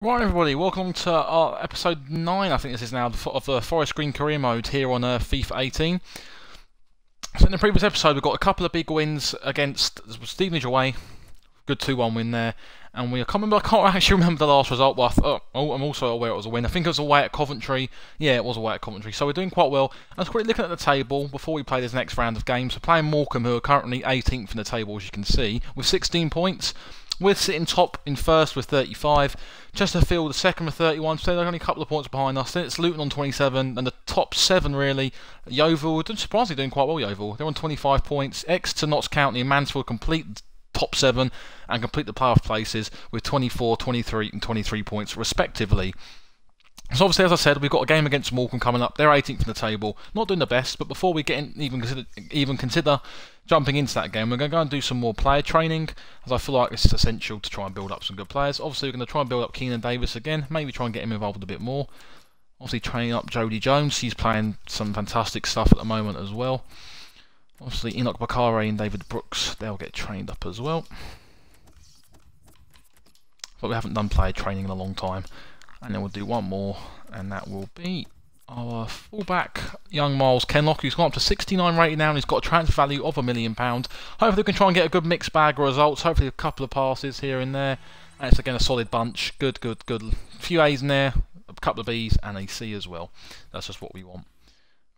Right, everybody, welcome to our episode 9, I think this is now, of the Forest Green career mode here on FIFA 18. So in the previous episode we got a couple of big wins against Stevenage away, good 2-1 win there, and I can't actually remember the last result, but I'm also aware it was a win. I think it was away at Coventry. Yeah, it was away at Coventry, so we're doing quite well. I was quickly looking at the table before we play this next round of games. We're playing Morecambe, who are currently 18th in the table, as you can see, with 16 points. We're sitting top in first with 35. Chesterfield, the second with 31, so they're only a couple of points behind us. Then it's Luton on 27, and the top 7 really. Yeovil, surprisingly doing quite well, Yeovil. They're on 25 points. Exeter, Notts County and Mansfield complete the top 7 and complete the playoff places with 24, 23 and 23 points respectively. So obviously, as I said, we've got a game against Morecambe coming up. They're 18th in the table, not doing the best. But before we get in, even consider jumping into that game, we're going to go and do some more player training, as I feel like it's essential to try and build up some good players. Obviously, we're going to try and build up Keenan Davis again. Maybe try and get him involved a bit more. Obviously, training up Jody Jones. He's playing some fantastic stuff at the moment as well. Obviously, Enoch Bakare and David Brooks, they'll get trained up as well. But we haven't done player training in a long time. And then we'll do one more, and that will be our fullback, young Miles Kenlock, who's gone up to 69 rated now, and he's got a transfer value of £1 million. Hopefully we can try and get a good mixed bag of results, hopefully a couple of passes here and there, and it's again a solid bunch, good. A few A's in there, a couple of B's, and a C as well. That's just what we want.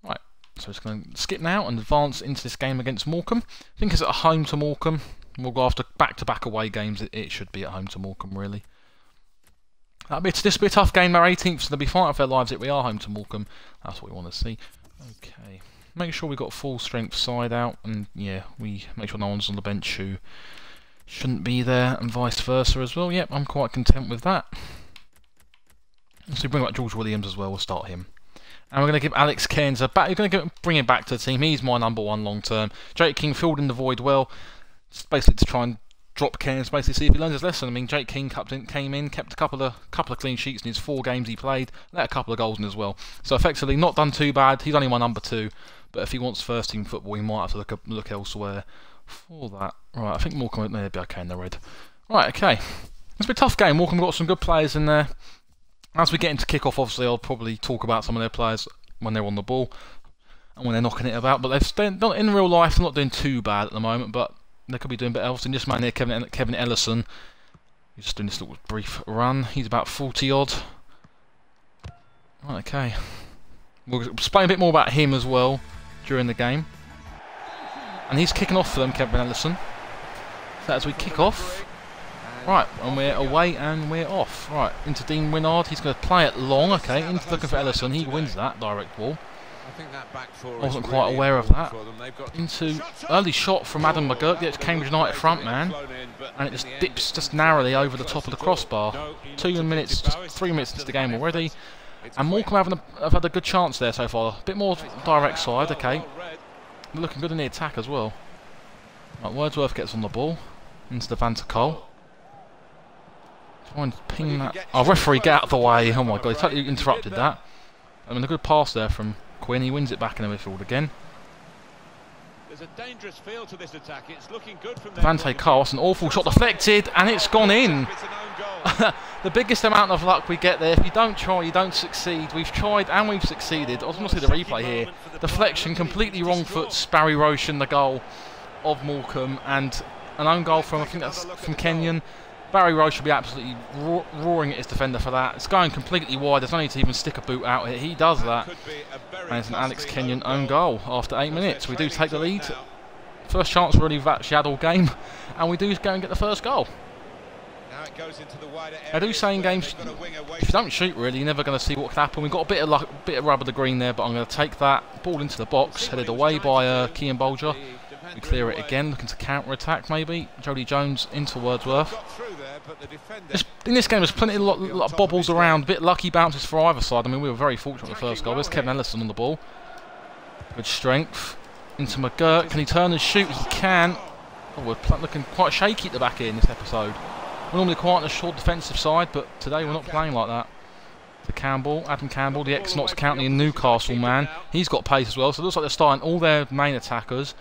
Right, so it's going to skip now and advance into this game against Morecambe. I think it's at home to Morecambe. We'll go after back-to-back away games, it should be at home to Morecambe, really. This will be a tough game. They're 18th, so they'll be fighting for their lives if we are home to Morecambe. That's what we want to see. Okay. Make sure we've got full strength side out, and yeah, we make sure no one's on the bench who shouldn't be there, and vice versa as well. Yep, I'm quite content with that. So we bring back George Williams as well, we'll start him. And we're going to give Alex Cairns a back. You're going to bring him back to the team. He's my #1 long term. Jake King filled in the void well, just basically to try and drop Cairns, basically see if he learns his lesson. I mean, Jake King came in, kept a couple of clean sheets in his 4 games he played, let a couple of goals in as well. So effectively, not done too bad. He's only my #2, but if he wants first team football, he might have to look elsewhere for that. Right, I think Morecambe may be okay in the red. Right, okay. It's been a tough game. Morecambe got some good players in there. As we get into kick-off, obviously, I'll probably talk about some of their players when they're on the ball and when they're knocking it about. But in real life, they're not doing too bad at the moment, but they could be doing a bit else. And this man here, Kevin Ellison, he's just doing this little brief run. He's about 40 odd. Right, okay. We'll explain a bit more about him as well during the game. And he's kicking off for them, Kevin Ellison. So as we kick off, right, and we're away and we're off. Right, into Dean Winnard. He's going to play it long. Okay, into looking for Ellison. He wins that direct ball. I wasn't quite aware of that. Into early shot from Adam McGurk, the Cambridge United front man, and it just dips just narrowly over the top of the crossbar. 2 minutes, just 3 minutes into the game already, and Morecambe have had a good chance there so far. A bit more direct side, okay. They're looking good in the attack as well. Right, Wordsworth gets on the ball into the Van ter Cole. Try and ping that. Oh, referee, get out of the way! Oh my god, he totally interrupted that. I mean, a good pass there from Quinn. He wins it back in the midfield again. There's a dangerous feel to this attack. It's looking good from Van ter Cole, an awful shot deflected, and it's gone in. The biggest amount of luck we get there. If you don't try, you don't succeed. We've tried and we've succeeded. I was going to see the replay here. Deflection, completely wrong foot. Barry Roshan, the goal of Morecambe, and an own goal from, I think that's from Kenyon. Barry Roche should be absolutely roaring at his defender for that. It's going completely wide. There's no need to even stick a boot out here. He does that. And it's an Alex Kenyon own goal after 8 minutes. We do take the lead. First chance really we've actually had all game. And we do go and get the first goal. I do say in games, if you don't shoot really, you're never going to see what can happen. We've got a bit of luck, bit of rub of the green there, but I'm going to take that ball into the box, headed away by Kean Bolger. We clear it again, looking to counter-attack maybe. Jody Jones into Wordsworth. In this game there's plenty of lot of bobbles around, a bit lucky bounces for either side. I mean, we were very fortunate with the first goal. There's Kevin Ellison on the ball. Good strength. Into McGurk. Can he turn and shoot? He can. Oh, we're looking quite shaky at the back here in this episode. We're normally quite on a short defensive side, but today we're not playing like that. To Campbell, Adam Campbell, the ex-Notts County and Newcastle man. He's got pace as well, so it looks like they're starting all their main attackers.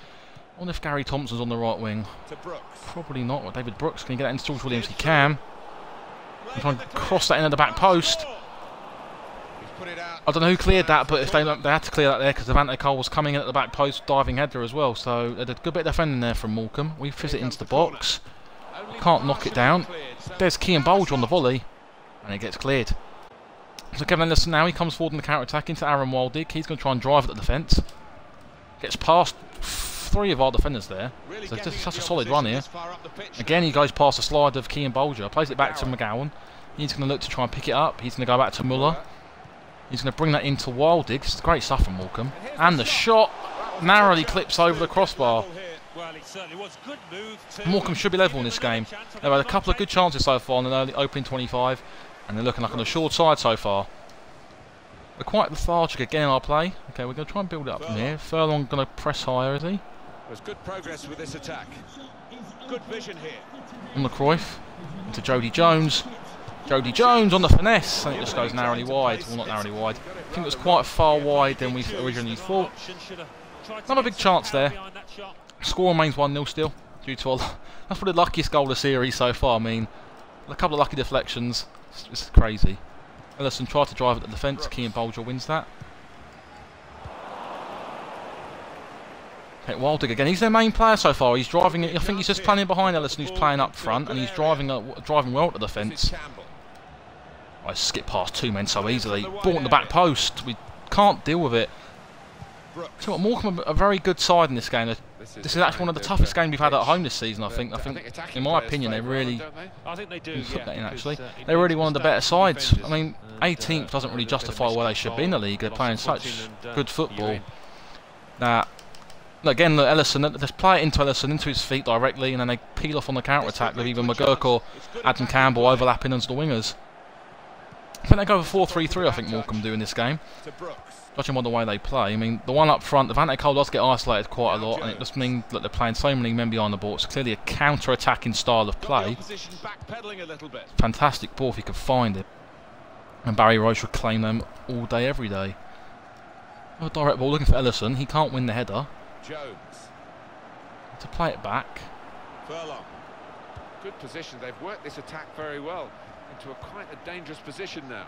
I wonder if Gary Thompson's on the right wing. Probably not. David Brooks, can he get that into George Williams? He can. I'm trying to cross that into the back post. He's put it out. I don't know who cleared that, but if they had to clear that there because Devante Cole was coming in at the back post, diving header as well. So they did a good bit of defending there from Morecambe. We fizz it into the box. Can't knock it down. There's Kean Bolger on the volley, and it gets cleared. So Kevin Ellison now, he comes forward in the counter-attack into Aaron Waldig. He's going to try and drive at the defence. Gets past 3 of our defenders there. So it's just such a solid run here. Again, he goes past the slide of Kean Bolger, plays it back to McGowan. He's going to look to try and pick it up. He's going to go back to Muller. He's going to bring that into Waldig. It's great stuff from Morecambe. And the shot narrowly clips over the crossbar. Morecambe should be level in this game. They've had a couple of good chances so far in the early opening 25, and they're looking like on the short side so far. We're quite lethargic again in our play. Okay, we're going to try and build it up from here. Furlong going to press higher, is he? There's good progress with this attack. Good vision here. On the Cruyff, into Jody Jones. Jody Jones on the finesse, and it just goes narrowly wide. Well, not narrowly wide. I think it was quite far wide than we originally thought. Another big chance there. Score remains 1-0 still, due to that's probably the luckiest goal of the series so far. I mean, a couple of lucky deflections. It's crazy. Ellison tried to drive at the defence. Kean Bolger wins that. Okay, Waldig again. He's their main player so far. He's driving it. I think he's just planning behind Ellison, who's playing up front, and he's driving well at the defence. I skip past 2 men so easily. Ball in the back post. We can't deal with it. So what, Morecambe are a very good side in this game. This is actually one of the toughest games we've had at home this season. I think, in my opinion, they really. I think they do. Put that in actually. They're really one of the better sides. I mean, 18th doesn't really justify where they should be in the league. They're playing such good football. Now, again, look, Ellison. Let's play it into Ellison, into his feet directly, and then they peel off on the counter attack with either McGurk or Adam Campbell overlapping into the wingers. I think they go for 4-3-3. I think Morecambe do in this game. Judging by the way they play, I mean, the one up front, Devante Cole does get isolated quite a lot, and it just means that they're playing so many men behind the ball. It's clearly a counter-attacking style of play. Fantastic ball if he could find it. And Barry Roche would claim them all day, every day. A direct ball looking for Ellison. He can't win the header. Jones. To play it back. Furlong. Good position. They've worked this attack very well into quite a dangerous position now.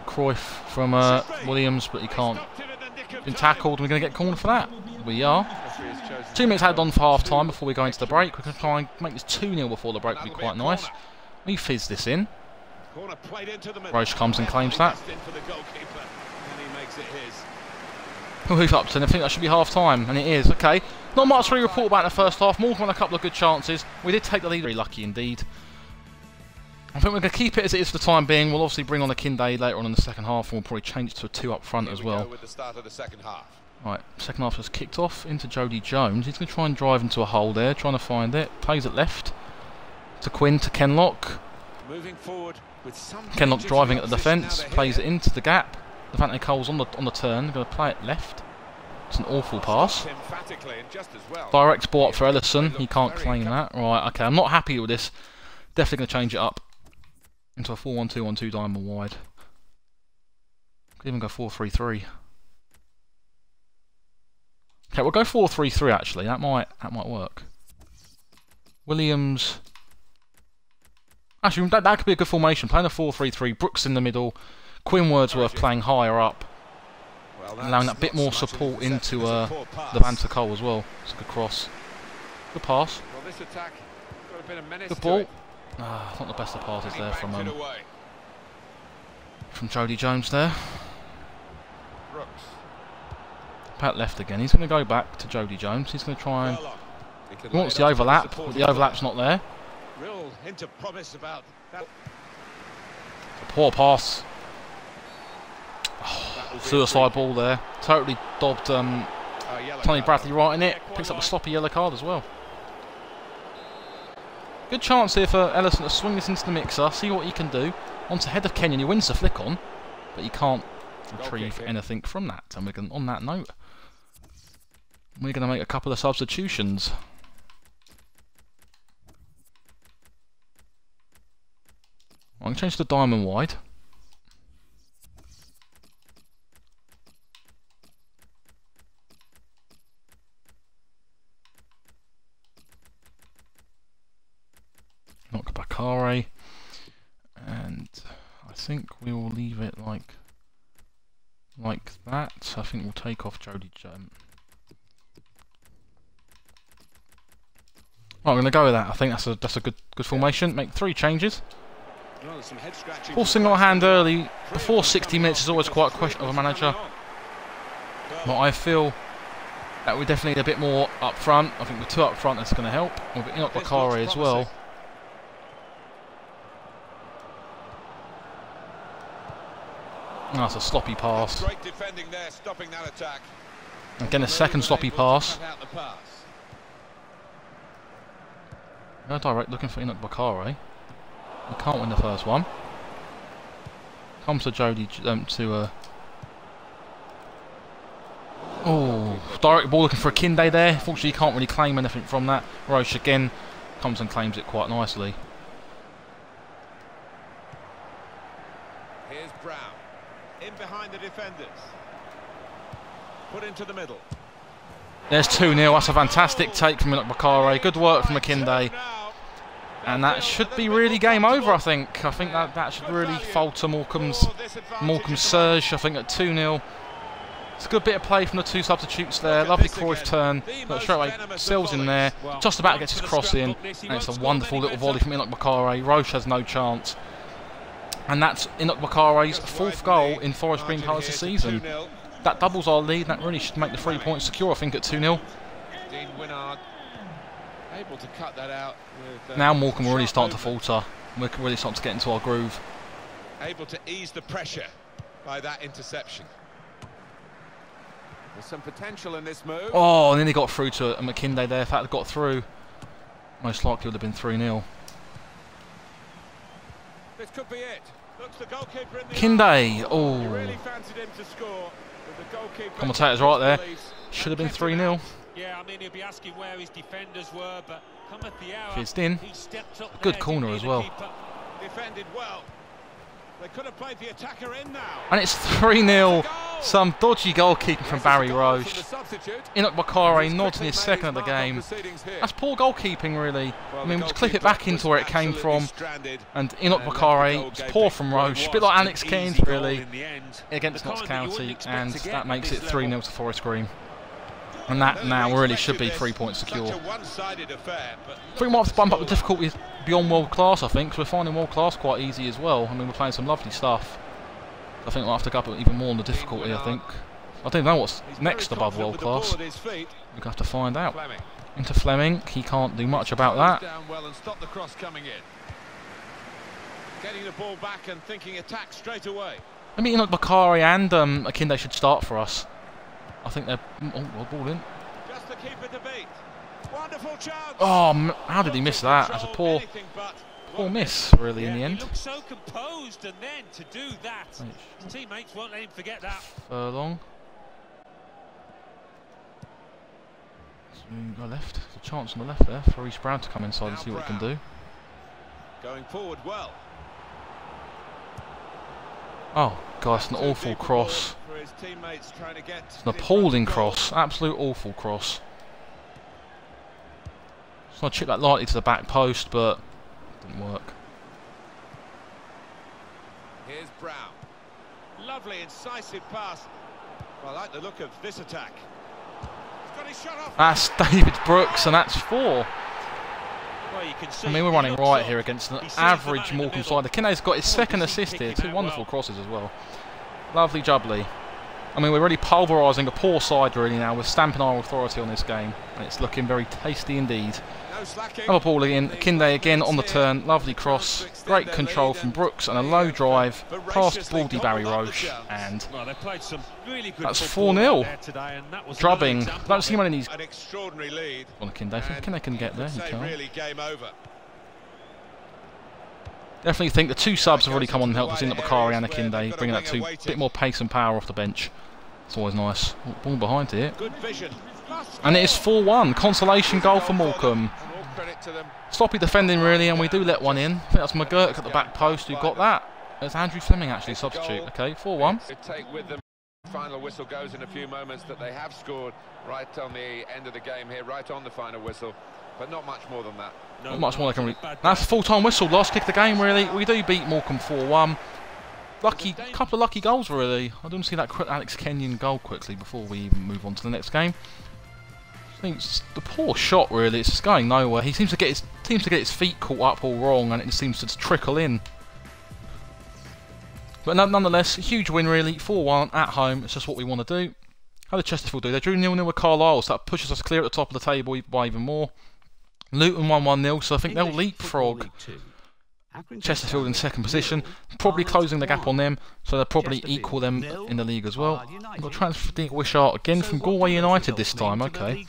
Cruyff from Williams, but he can't. Been tackled, and we're going to get cornered for that. We are. 2 minutes added on for half time before we go into the break. We're going to try and make this 2-0 before the break. Would be quite nice. We fizz this in. Roche comes and claims that. We'll move up to, and I think that should be half time, and it is. Okay, not much to really report about in the first half. Morecambe had a couple of good chances. We did take the lead, very lucky indeed. I think we're going to keep it as it is for the time being. We'll obviously bring on a Kinde later on in the second half, and we'll probably change it to a 2 up front as well. With the start of the second half. Right, second half has kicked off into Jody Jones. He's going to try and drive into a hole there, trying to find it. Plays it left to Quinn, to Kenlock. Moving forward with some Kenlock driving at the defence, plays it into the gap. Devante Cole's on the turn, going to play it left. It's an awful pass. Direct ball up for Ellison. He can't claim that. Right, okay, I'm not happy with this. Definitely going to change it up into a 4-1-2-1-2 diamond wide. Could even go 4-3-3. Okay, we'll go 4-3-3 actually. That might work. Williams. Actually, that could be a good formation. Playing a 4-3-3. Brooks in the middle. Quinn Wordsworth playing higher up, allowing that bit more support into Devante Cole as well. It's a good cross. Good pass. Good ball. Not the best of passes there from Jody Jones there. Pat left again. He's going to go back to Jody Jones. He's going to try and... He wants the overlap, but the overlap's not there. Real hint of promise about that. A poor pass. Oh, suicide ball there. Totally dobbed Tony Bradley right in it. Picks up a sloppy yellow card as well. Good chance here for Ellison to swing this into the mixer, see what he can do. Onto head of Kenyon, he wins the flick on, but he can't retrieve anything from that. And we're going, on that note, we're going to make a couple of substitutions. I'm going to change to diamond wide. Knock Bakare. think we will leave it like that. I think we'll take off Jody. I'm going to go with that. I think that's a good formation. Make 3 changes. Forcing our hand early before 60 minutes is always quite a question of a manager. But I feel that we definitely need a bit more up front. I think with 2 up front that's going to help. With Enoch Bakare as well. Oh, that's a sloppy pass. Great defending there, stopping that attack. Again, a second sloppy pass. No direct looking for Enoch Bakare. We can't win the first one. Comes to Jody oh, direct ball looking for a Kinde there. Fortunately, you can't really claim anything from that. Roche again comes and claims it quite nicely. Here's Brown. In behind the defenders. Put into the middle. There's 2-0. That's a fantastic take from Enoch Bakare. Good work from Akinde. And that should be really game over, I think. I think that should really falter Morecambe's surge. I think at 2-0. It's a good bit of play from the 2 substitutes there. Lovely Cruyff turn. But straight away, Sills in there. Just about gets his cross in. And it's a wonderful little volley from Enoch Bakare. Roche has no chance. And that's Enoch Bakare's 4th goal in Forest Green colours this season. That doubles our lead. That really should make the 3 points secure, I think, at 2-0. Dean Winnard able to cut that out with, now Morecambe will really start to falter. We're really starting to get into our groove. Able to ease the pressure by that interception. There's some potential in this move. Oh, and then he got through to a McKinday there. If that had got through, most likely would have been 3-0. This could be it. Looks the goalkeeper in the Kinde, oh. He really fancied him to score, but the goalkeeper Commentator's right there. Should have been 3-0. Yeah, I mean, he'll be asking where his defenders were, but cometh the hour. Fizzed in. He stepped up. Good corner as well. Defended well. They could have played the attacker in now. And it's 3-0. Some dodgy goalkeeping from Barry Roche. Enoch Bakare nods in his 2nd of the game. That's poor goalkeeping, really. I mean, we'll just clip it back into where it came from. And Enoch Bakare, it's poor from Roche. A bit like Alex Keynes, really, against Notts County. And that makes it 3-0 to Forest Green. And that now really should be 3 points secure. I think we might have to bump up the difficulty beyond world class, I think, because we're finding world class quite easy as well. I mean, we're playing some lovely stuff. I think we'll have to go up even more on the difficulty, I think. I don't know what's next above world class. We'll have to find out. Into Fleming, he can't do much about that. Getting the ball back and thinking attack straight away. I mean, Enoch Bakare and Akinde should start for us. I think they're... Oh, well, ball in. Just the keeper to beat. Wonderful chance. Oh, how did he miss that? That's a poor miss, really, in the end. He looked so composed, and then to do that, his teammates won't let him forget that. Furlong. So we go left. There's a chance on the left there for Reece Brown to come inside and see what he can do. Going forward well. Oh, God, it's an awful cross. It's an appalling cross. Absolute awful cross. It's not chip that lightly to the back post, but it didn't work. Here's Brown. Lovely, incisive pass. Well, I like the look of this attack. He's got his shot off. That's David Brooks, and that's 4. Well, you can see, I mean, we're running right here against an average Morecambe side. Akinde's got his 2nd assist here. 2 wonderful crosses as well. Lovely jubbly. I mean, we're really pulverising a poor side really now. We're stamping our authority on this game, and it's looking very tasty indeed. Another ball in. Akinde again on the turn. Lovely cross. Great control from Brooks and a low drive past baldy Barry Roche, and that's 4-0. Drubbing. Don't see many of these. An extraordinary lead. On Akinde. Akinde can get there. He can. Really game over. Definitely think the 2 subs have already come on and helped us in, Bakare and Akinde, bringing that bit more pace and power off the bench. It's always nice. Ball behind here. And it is 4-1. Consolation goal for Morecambe. Sloppy defending really, and we do let one in. I think that's McGurk at the back post who got that. It's Andrew Fleming actually substitute. Okay, 4-1. Take with them. Final whistle goes in a few moments that they have scored right on the end of the game here, right on the final whistle. But not much more than that. Not much more they can. That's a full-time whistle. Last kick of the game really. We do beat Morecambe 4-1. couple of lucky goals really. I didn't see that Alex Kenyon goal quickly before we even move on to the next game. I think it's the poor shot really. It's just going nowhere. He seems to get his feet caught up all wrong, and it just seems to just trickle in. But nonetheless, a huge win really. 4-1 at home. It's just what we want to do. How did Chesterfield do? They drew 0-0 with Carlisle, so that pushes us clear at the top of the table by even more. Luton won 1-0, so I think they'll leapfrog Chesterfield in second position, probably closing the gap on them, so they'll probably equal them in the league as well. We've got transfer for Wishart again from Galway United this time, okay.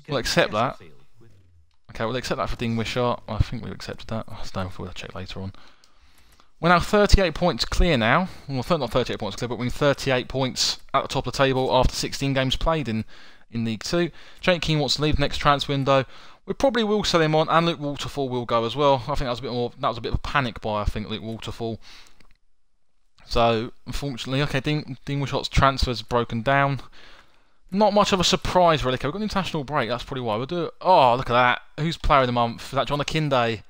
We'll accept that. Okay, we'll accept that for Dean Wishart. I think we've accepted that. I don't know if we'll check later on. We're now 38 points clear now. Well, not 38 points clear, but we're 38 points at the top of the table after 16 games played in League 2. Jake Keane wants to leave next transfer window. We probably will sell him on, and Luke Waterfall will go as well. I think that was a bit of a panic buy, I think, Luke Waterfall. So, unfortunately, okay, Dean Wishart's transfer is broken down. Not much of a surprise, really. Okay, we've got an international break, that's probably why. We'll do it. Oh, look at that. Who's player of the month? Is that John Akinde?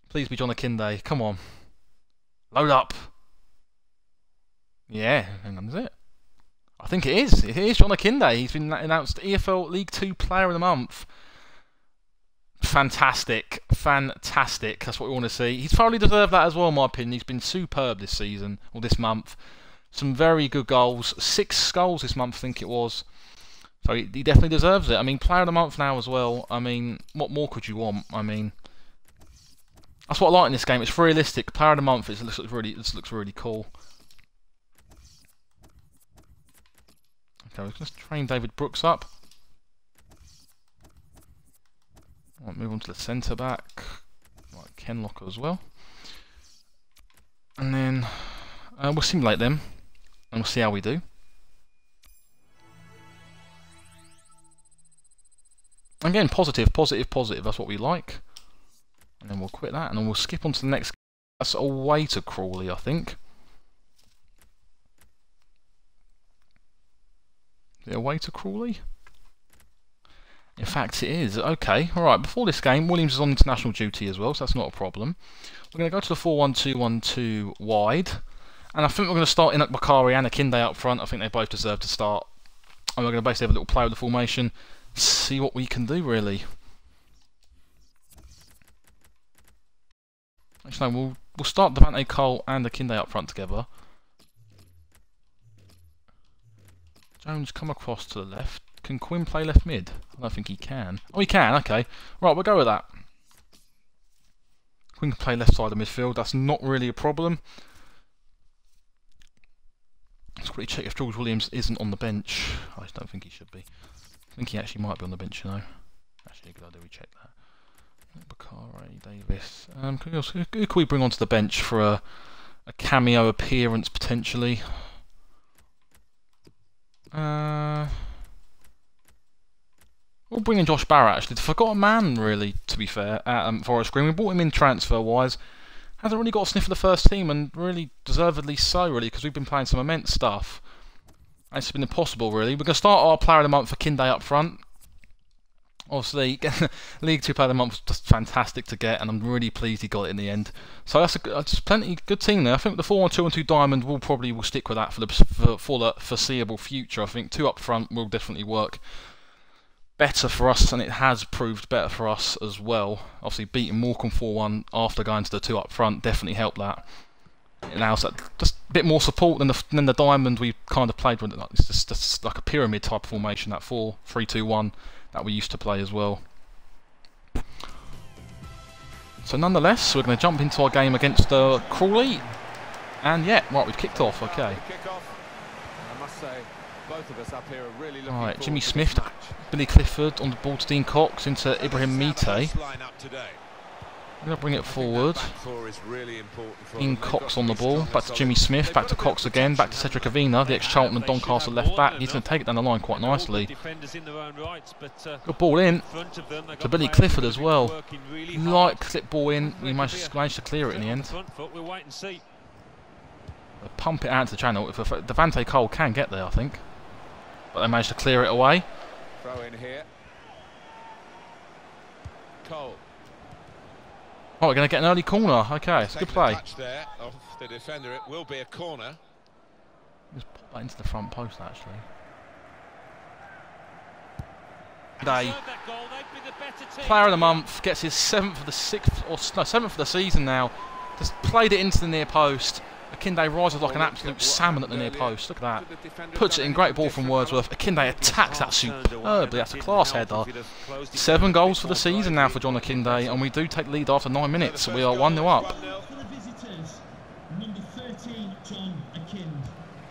Please be John Akinde. Come on. Load up. Yeah, hang on, is it? I think it is. It is John Akinde. He's been announced EFL League 2 Player of the Month. Fantastic. Fantastic. That's what we want to see. He's thoroughly deserved that as well, in my opinion. He's been superb this season, or this month. Some very good goals. 6 goals this month, I think it was. So he definitely deserves it. I mean, Player of the Month now as well. I mean, what more could you want? I mean, that's what I like in this game. It's realistic. Player of the Month. It looks really cool. Okay, let's train David Brooks up. Right, move on to the centre back. Right, Ken Locker as well. And then we'll simulate them, and we'll see how we do. Again, positive. That's what we like. And then we'll quit that, and then we'll skip on to the next. That's away to Crawley, I think. Is it away to Crawley? In fact, it is. Okay, alright, before this game, Williams is on international duty as well, so that's not a problem. We're going to go to the 4-1-2-1-2 wide. And I think we're going to start in at Bakari and Akinde up front. I think they both deserve to start. And we're going to basically have a little play with the formation. See what we can do, really. Actually, no, we'll start Devante Cole and Akinde up front together. Jones come across to the left. Can Quinn play left mid? I don't think he can. Oh, he can, okay. Right, we'll go with that. Quinn can play left side of midfield. That's not really a problem. Let's quickly check if George Williams isn't on the bench. I just don't think he should be. I think he actually might be on the bench, you know. Actually, a good idea we check that. Bakari, Davis. Who can we bring onto the bench for a cameo appearance, potentially? We'll bring in Josh Barrett, actually. Forgotten man, really, to be fair, at Forest Green. We brought him in transfer-wise. Hasn't really got a sniff of the first team, and really deservedly so, really, because we've been playing some immense stuff. And it's been impossible, really. We're going to start our Player of the Month for Akinde up front. Obviously, League 2 Player of the Month was just fantastic to get, and I'm really pleased he got it in the end. So that's just plenty good team there. I think the 4-1-2-1-2 Diamond will stick with that for the foreseeable future. I think 2 up front will definitely work better for us, and it has proved better for us as well. Obviously, beating Morecambe 4-1 after going to the 2 up front definitely helped that. It allows that just a bit more support than the Diamond we kind of played with. It's just like a pyramid type formation, that 4-3-2-1 that we used to play as well. So nonetheless, we're going to jump into our game against Crawley, and yeah, right, we've kicked off. Okay. Alright, Jimmy Smith, Billy Clifford on the ball to Dean Cox into Ibrahim Mite. I'm going to bring it forward. Dean Cox on the ball, back to Jimmy Smith, back to Cox again, back to Cedric Avina, the ex-Charlton and Doncaster left back. He's going to take it down the line quite nicely. Good ball in to Billy Clifford as well. Light clip ball in, we managed to clear it in the end. Pump it out to the channel. If Devante Cole can get there, I think. But they managed to clear it away. Throw in here. Cole. Oh, we're going to get an early corner. Okay, it's a good play. There of the defender, it will be a corner. Just pop that into the front post, actually. Day. Player of the month, gets his 7th of the 6th, or no, 7th of the season now. Just played it into the near post. Akinde rises like an absolute salmon at the near post. Look at that. Puts it in, great ball from Wordsworth. Akinde attacks that superbly. That's a class header. 7 goals for the season now for John Akinde, and we do take the lead after 9 minutes. We are 1-0 up.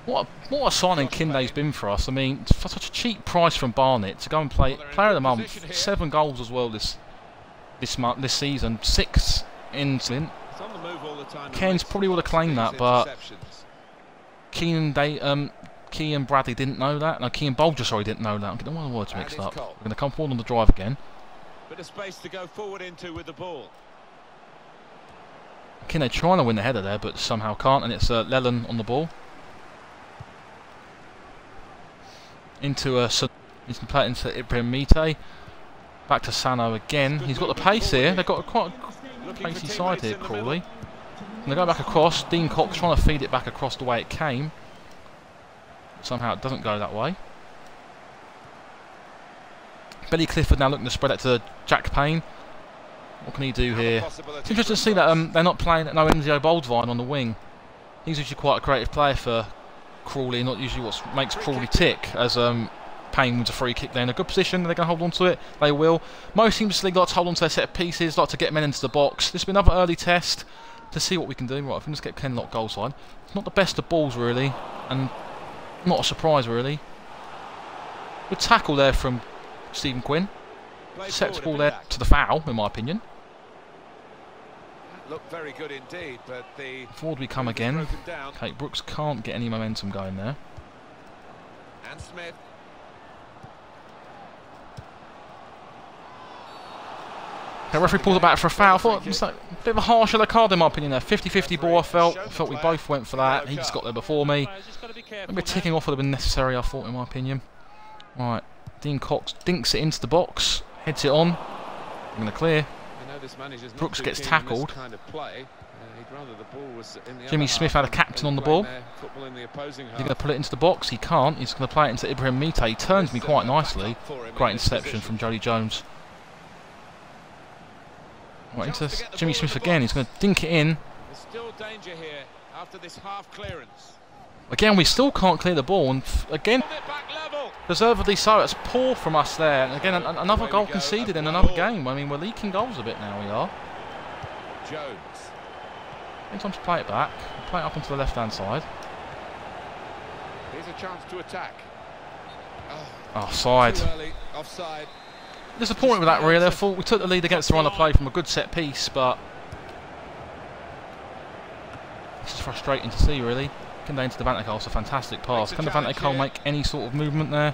What a signing Akinde's been for us. I mean, for such a cheap price from Barnet to go and play Player of the Month, 7 goals as well this season, 6 in Slint. Ken's probably would have claimed that, but Keane and Bradley didn't know that. No, Keane Bolger, sorry, didn't know that. I'm getting all the words mixed up. We're going to come forward on the drive again. Bit of space to go forward into with the ball. Kine trying to win the header there, but somehow can't, and it's Leland on the ball. Into he's going to play it into Ibrahim Mite. Back to Sano again. He's got the pace here. They've got a quite pacey side here, Crawley. And they go back across. Dean Cox trying to feed it back across the way it came. Somehow it doesn't go that way. Billy Clifford now looking to spread it to Jack Payne. What can he do here? It's interesting to see that they're not playing no Enzio Boldvine on the wing. He's usually quite a creative player for Crawley, not usually what makes Crawley tick, as Payne wins a free kick there in a good position. They're going to hold on to it. They will. Most teams like to hold on to their set of pieces, like to get men into the box. This will be another early test to see what we can do. Right, if we can just get Kenlock goal side. It's not the best of balls really, and not a surprise really. Good tackle there from Stephen Quinn. Sets ball there to the foul, in my opinion. Looked very good indeed, but the forward we come again. Okay, Brooks can't get any momentum going there. And Smith. Okay, referee pulls it back for a foul. I thought it was like a bit of a harsh yellow card in my opinion there. 50-50 ball, I felt we both went for that. He just got there before me. Maybe ticking off would have been necessary, I thought, in my opinion. Right, Dean Cox dinks it into the box, heads it on. I'm going to clear. Brooks gets tackled. Jimmy Smith had a captain on the ball. Is he going to pull it into the box? He can't. He's going to play it into Ibrahim Mite. He turns me quite nicely. Great interception from Jody Jones. Right, into Jimmy Smith again. He's going to dink it in. There's still danger here after this half clearance. Again, we still can't clear the ball, and again, deservedly so. It's poor from us there. And again, another goal conceded in another game. I mean, we're leaking goals a bit now. We are. Jones. Any time to play it back. Play it up onto the left-hand side. Here's a chance to attack. Offside. Offside. Disappointed with that, really. I thought we took the lead against the run of play from a good set piece, but it's frustrating to see, really. Can into the Van Cole, it's a fantastic pass. Can the Van Cole make any sort of movement there?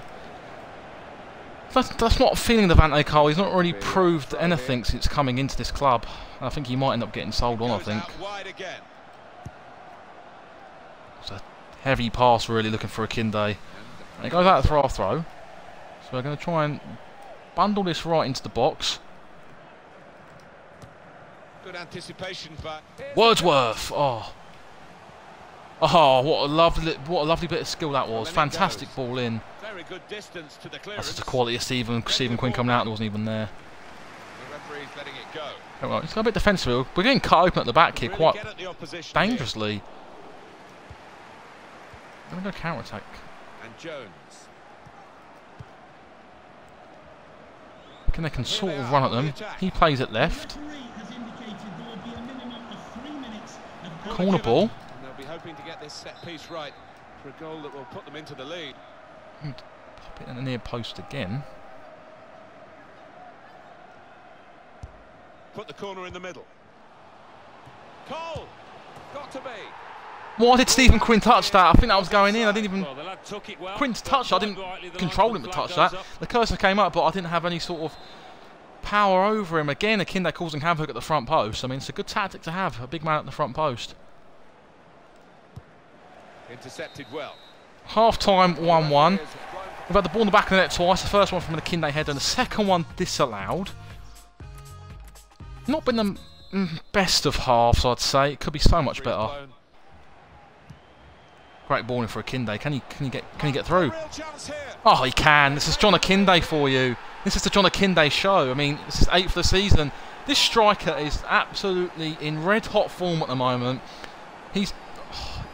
That's not feeling the Van Cole. He's not really proved anything since coming into this club. I think he might end up getting sold on, I think. It's a heavy pass, really, looking for Akinde. And it goes out for our throw. So we're going to try and bundle this right into the box. Good anticipation, but Wordsworth! Oh, what a lovely bit of skill that was. Fantastic ball in. Very good distance to the clearance. That's the quality of Stephen Quinn coming out. There wasn't even there. The referee's letting it go. Right, it's got a bit defensive. We're getting cut open at the back here quite dangerously. I'm going to go counter attack. And Jones. They can sort of run at them. He plays it left. Corner ball. Hoping to get this set piece right for a goal that will put them into the lead. Pop it in the near post again. Put the corner in the middle. Cole! Got to be! Why did Stephen Quinn touch that? I think that was going in. I didn't even... Quinn's touch, I didn't control him to touch that. The cursor came up, but I didn't have any sort of power over him. Again, Akinde causing havoc at the front post. I mean, it's a good tactic to have, a big man at the front post. Intercepted well. Half-time 1-1. We've had the ball in the back of the net twice. The first one from an Akinde header and the second one disallowed. Not been the best of halves, I'd say. It could be so much better. Great ball in for Akinde. Can he get through? Oh, he can. This is John Akinde for you. This is the John Akinde show. I mean, this is 8th of the season. This striker is absolutely in red-hot form at the moment. He's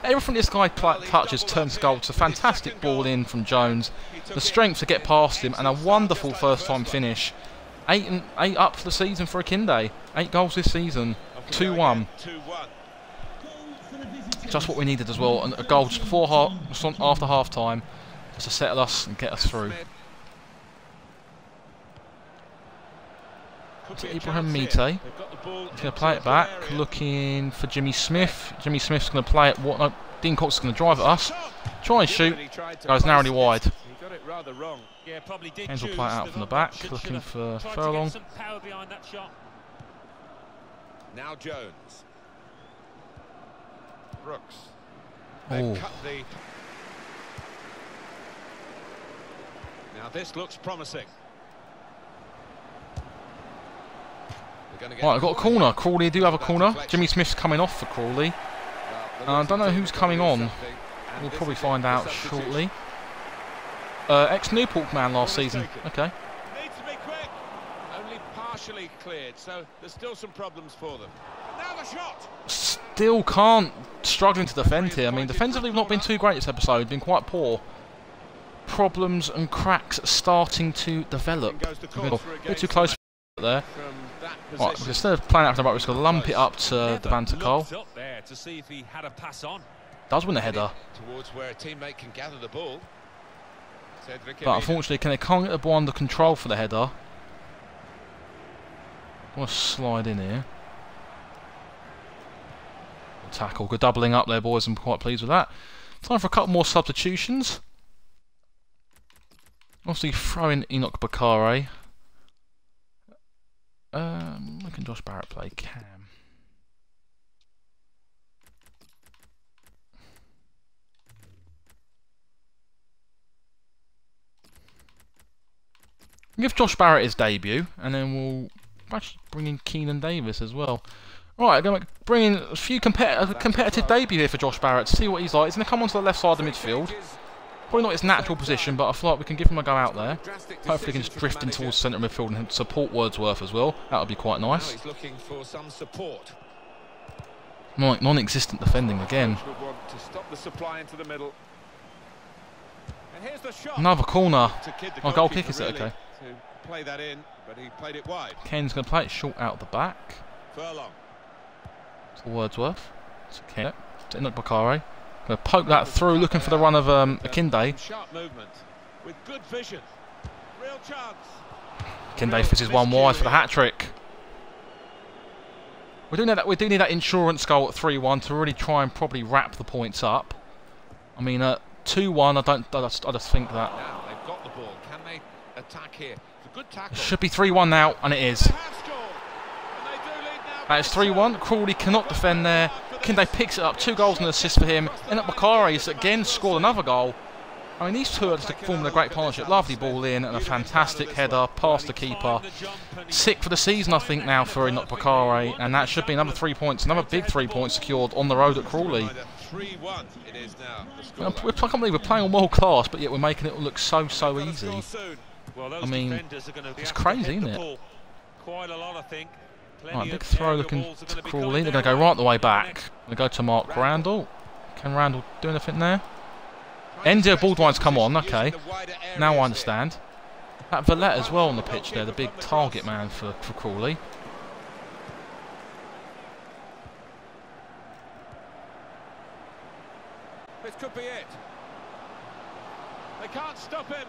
everything this guy touches turns to gold. It's a fantastic ball in from Jones. The strength to get past him, and a wonderful first-time finish. 8 up for the season for Akinde. 8 goals this season. 2-1. Just what we needed as well. And a goal just after half-time, just to settle us and get us through. To Ibrahim Mite. He's going to play it back, looking for Jimmy Smith. Jimmy Smith's going to play it. No, Dean Cox is going to drive at us. Try and shoot. Goes narrowly wide. Hens will play it out from the back, looking for Furlong. Now Jones. Brooks. Oh. Now this looks promising. Right, I've got a corner. Crawley do have a corner. Jimmy Smith's coming off for Crawley. I don't know who's coming on. We'll probably find out shortly. Ex-Newport man last season. Okay. Needs to be quick. Only partially cleared, so there's still some problems for them. Now the shot. Still can't. Struggling to defend here. I mean, defensively we've not been too great this episode. Been quite poor. Problems and cracks starting to develop. A bit too close there. Right, instead of playing out for the right, we're just going to lump it up to the Van der Kool. Does win the header. Towards where a teammate can gather the ball. But unfortunately, they can't get the ball under control for the header. I want to slide in here. Tackle. Good doubling up there, boys. I'm quite pleased with that. Time for a couple more substitutions. Obviously, throw in Enoch Bakare. When can Josh Barrett play Cam? Give Josh Barrett his debut, and then we'll actually bring in Keenan Davis as well. Right, I'm going to bring in a few competitive debut here for Josh Barrett to see what he's like. He's going to come onto the left side of the midfield. Probably not his natural position, but I feel like we can give him a go out there. Hopefully he can just drift in towards centre midfield and support Wordsworth as well. That would be quite nice. He's looking for some support. Non-existent defending again. To stop the supply into the middle. And here's the shot. Another corner. Oh, goal kick, is it? Okay. To play that in, but he played it wide. Ken's going to play it short out the back. Furlong. To Wordsworth. To Ken. To Enoch Bakare. Going to poke that through, looking for the run of Akinde. Sharp movement with good vision. Real chance. Akinde fizzes one wide for the hat-trick. We do need that insurance goal at 3-1 to really try and probably wrap the points up. I mean, 2-1, I just think that. Now they've got the ball. Can they attack here? It's a good tackle. It should be 3-1 now, and it is. That is 3-1. Crawley cannot defend there. Akinde picks it up. 2 goals and an assist for him. Enoch Bakare has again scored another goal. I mean, these two are just forming a great partnership. Lovely ball in and a fantastic header past the keeper. 6th for the season, I think, now for Enoch Bakare, and that should be another 3 points, another big 3 points secured on the road at Crawley. I can't believe we're playing on world class, but yet we're making it look so easy. I mean, it's crazy, isn't it? Quite a lot, I think. Right, big throw looking to Crawley. They're going to go right the way back. They go to Mark Randall. Can Randall do anything there? Endio Baldwine's come on, okay. Now I understand. That Villette as well on the pitch there, the big target man for Crawley. This could be it. They can't stop him.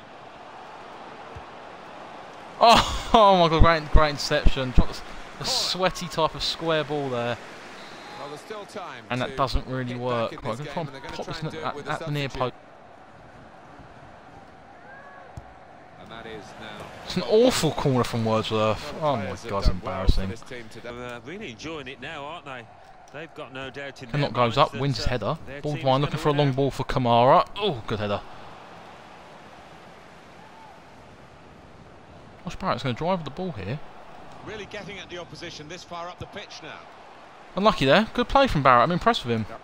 Oh my god, great interception. Dropped a sweaty type of square ball there. Well, there's still time, and that doesn't really work. Right, I'm going to try and pop this at the near post. And that is now. It's an awful corner from Wordsworth. Oh my god, it's embarrassing. Really enjoying it now, aren't they? They've got no doubt in Cannot goes up, wins his header. Baldwin looking for a long ball for Kamara. Oh, good header. Josh Barrett's going to drive the ball here. Really getting at the opposition this far up the pitch now. Unlucky there. Good play from Barrett. I'm impressed with him. Yep.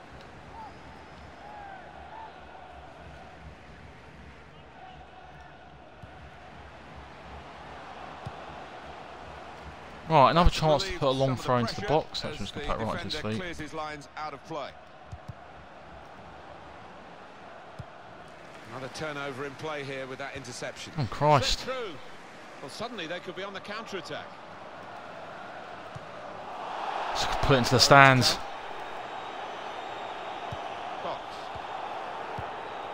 Right, another chance to put a long throw into the box. That's just going to play right to his feet. Clears his lines out of play. Another turnover in play here with that interception. Oh, Christ. Well, suddenly they could be on the counter-attack. Put it into the stands. Box.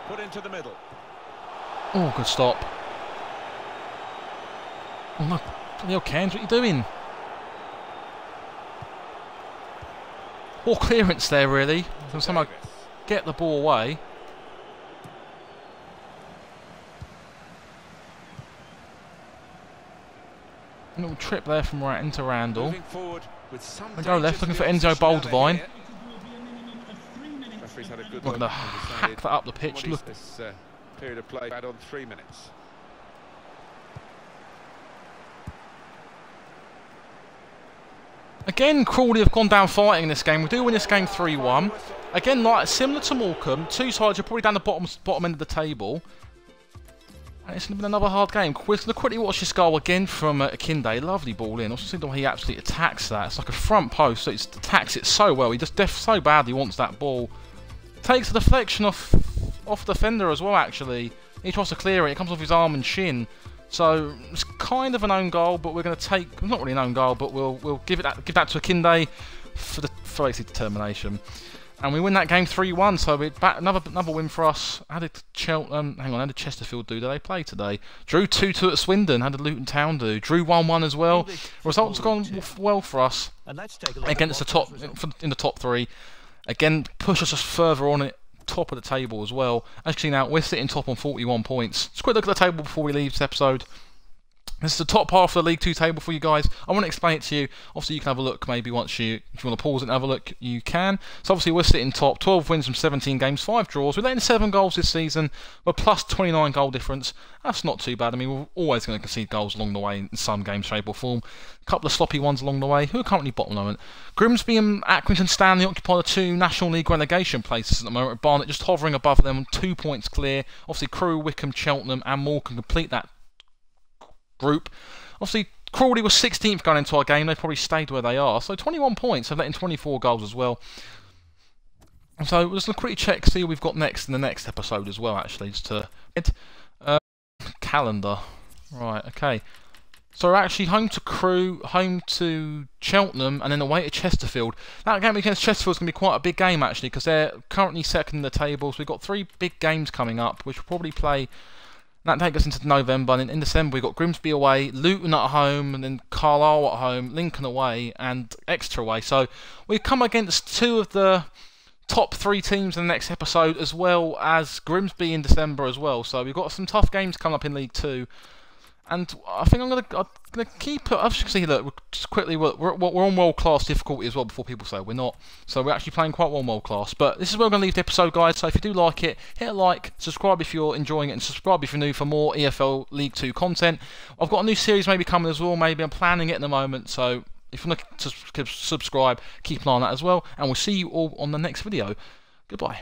Put into the middle. Oh, good stop. Oh, no. Neil Cairns, what are you doing? Poor clearance there, really. Can somehow get the ball away. A little trip there from right into Randall. We go left, looking for Enzo Boldivine. We're going to hack that up the pitch. Look. This period of play add on 3 minutes. Again, Crawley have gone down fighting in this game. We do win this game 3-1. Again, like similar to Morecambe, two sides are probably down the bottom end of the table. And it's going to be another hard game. We're going to quickly watch this goal again from Akinde. Lovely ball in. Also see the way he absolutely attacks that. It's like a front post. So he attacks it so well. He just so badly wants that ball. Takes the deflection off the defender as well, actually. He tries to clear it. It comes off his arm and shin. So it's kind of an own goal, but we're going to take, not really an own goal, but we'll give that to Akinde for basic determination, and we win that game 3-1. So we're back, another win for us. How did how did Chesterfield do? Do they play today? Drew 2-2 at Swindon. How did Luton Town do? Drew 1-1 as well. Results have gone well for us against the top in the top three. Again, push us further on it. Top of the table as well. As you can see now, we're sitting top on 41 points. Just a quick look at the table before we leave this episode. This is the top half of the League 2 table for you guys. I want to explain it to you. Obviously, you can have a look maybe once if you want to pause it and have a look, you can. So obviously, we're sitting top. 12 wins from 17 games, 5 draws. We're letting 7 goals this season. We're plus 29 goal difference. That's not too bad. I mean, we're always going to concede goals along the way in some game, shape or form. A couple of sloppy ones along the way. Who are currently bottom at the moment? Grimsby and Accrington Stanley occupy the 2 National League relegation places at the moment. Barnet just hovering above them, 2 points clear. Obviously, Crewe, Wickham, Cheltenham and Morecambe complete that group. Obviously, Crawley was 16th going into our game. They probably stayed where they are. So 21 points. They've let in 24 goals as well. So we're just going to quickly check, see what we've got next in the next episode as well, actually. Just to calendar. Right, okay. So we're actually home to Crewe, home to Cheltenham, and then away to Chesterfield. That game against Chesterfield is going to be quite a big game, actually, because they're currently second in the table. So we've got 3 big games coming up, which we'll probably play. That takes us into November, and in December we've got Grimsby away, Luton at home, and then Carlisle at home, Lincoln away, and Exeter away. So we come against 2 of the top 3 teams in the next episode, as well as Grimsby in December as well. So we've got some tough games coming up in League 2. And I think I'm gonna keep it. As you can see, look, just quickly, we're on world class difficulty as well. Before people say we're not, so we're actually playing quite well world class. But this is where we're gonna leave the episode, guys. So if you do like it, hit a like, subscribe if you're enjoying it, and subscribe if you're new for more EFL League 2 content. I've got a new series maybe coming as well. Maybe I'm planning it at the moment. So if you want to subscribe, keep an eye on that as well. And we'll see you all on the next video. Goodbye.